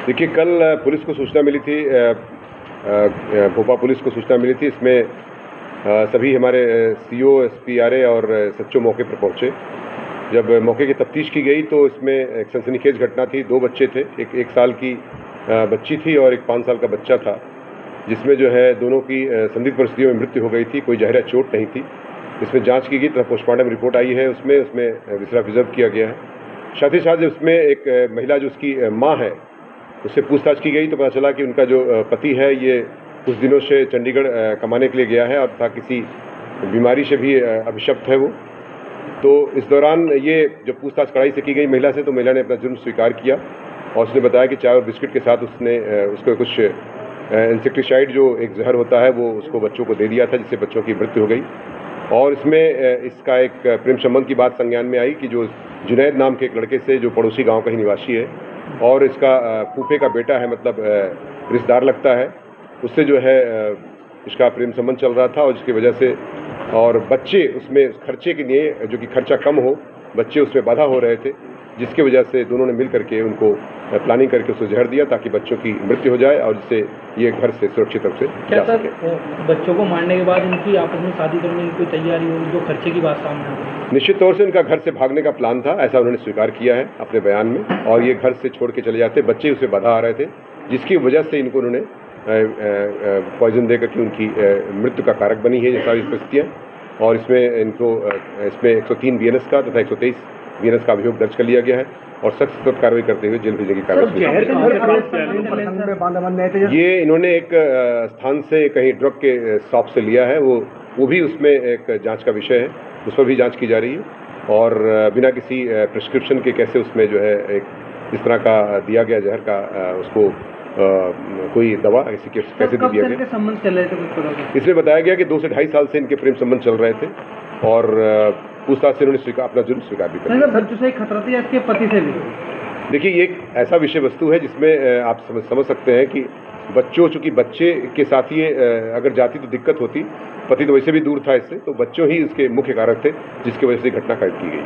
देखिए, कल पुलिस को सूचना मिली थी, भोपाल पुलिस को सूचना मिली थी। इसमें सभी हमारे सीओ, एसपी, आरए और सचो मौके पर पहुंचे। जब मौके की तफ्तीश की गई तो इसमें एक सनसनीखेज घटना थी। 2 बच्चे थे, एक 1 साल की बच्ची थी और एक 5 साल का बच्चा था, जिसमें जो है दोनों की संदिग्ध परिस्थितियों में मृत्यु हो गई थी। कोई जहरा चोट नहीं थी। इसमें जांच की गई तथा पोस्टमार्टम रिपोर्ट आई है, उसमें विसरा प्रिजर्व किया गया है। साथ ही साथ उसमें एक महिला जो उसकी माँ है, उससे पूछताछ की गई तो पता चला कि उनका जो पति है ये कुछ दिनों से चंडीगढ़ कमाने के लिए गया है और तथा किसी बीमारी से भी अभिशप्त है वो। तो इस दौरान ये जब पूछताछ कड़ाई से की गई महिला से, तो महिला ने अपना जुर्म स्वीकार किया और उसने बताया कि चाय और बिस्किट के साथ उसने उसको कुछ इंसेक्टिसाइड जो एक जहर होता है वो उसको बच्चों को दे दिया था, जिससे बच्चों की मृत्यु हो गई। और इसमें इसका एक प्रेम संबंध की बात संज्ञान में आई कि जो जुनैद नाम के एक लड़के से, जो पड़ोसी गांव का ही निवासी है और इसका फूफे का बेटा है, मतलब रिश्तेदार लगता है, उससे जो है इसका प्रेम संबंध चल रहा था। और जिसकी वजह से और बच्चे उसमें खर्चे के लिए, जो कि खर्चा कम हो, बच्चे उसमें बाधा हो रहे थे, जिसकी वजह से दोनों ने मिल करके उनको प्लानिंग करके उसको जहर दिया ताकि बच्चों की मृत्यु हो जाए और जिससे ये घर से सुरक्षित रूप से क्या सर बच्चों को मारने के बाद इनकी आपस में शादी करने की कोई तैयारी होगी, जो खर्चे की बात सामने आ गई? निश्चित तौर से इनका घर से भागने का प्लान था, ऐसा उन्होंने स्वीकार किया है अपने बयान में। और ये घर से छोड़ के चले जाते, बच्चे उसे बाधा आ रहे थे, जिसकी वजह से इनको उन्होंने पॉइजन देकर के उनकी मृत्यु का कारक बनी है ये सारी परिस्थितियाँ। और इसमें 103 बीएनएस का तथा 123 बीएनएस का अभियोग दर्ज कर लिया गया है और सख्त कार्रवाई करते हुए जेल भेजने की कार्रवाई। ये इन्होंने एक स्थान से कहीं ड्रग के शॉप से लिया है, वो भी उसमें एक जांच का विषय है, उस पर भी जांच की जा रही है। और बिना किसी प्रिस्क्रिप्शन के कैसे उसमें जो है एक इस तरह का दिया गया जहर का उसको कोई दवा कैसे दे दिया गया। संबंध चल रहे थे इसमें बताया गया कि 2 से 2.5 साल से इनके प्रेम संबंध चल रहे थे और पूछताछ से उन्होंने अपना जुर्म स्वीकार भी कर लिया। बच्चों से खतरा था इसके पति से भी? देखिए, ये एक ऐसा विषय वस्तु है जिसमें आप समझ सकते हैं कि बच्चों, चूंकि बच्चे के साथ ही अगर जाती तो दिक्कत होती, पति तो वैसे भी दूर था इससे, तो बच्चों ही इसके मुख्य कारक थे जिसकी वजह से घटना कैद की गई।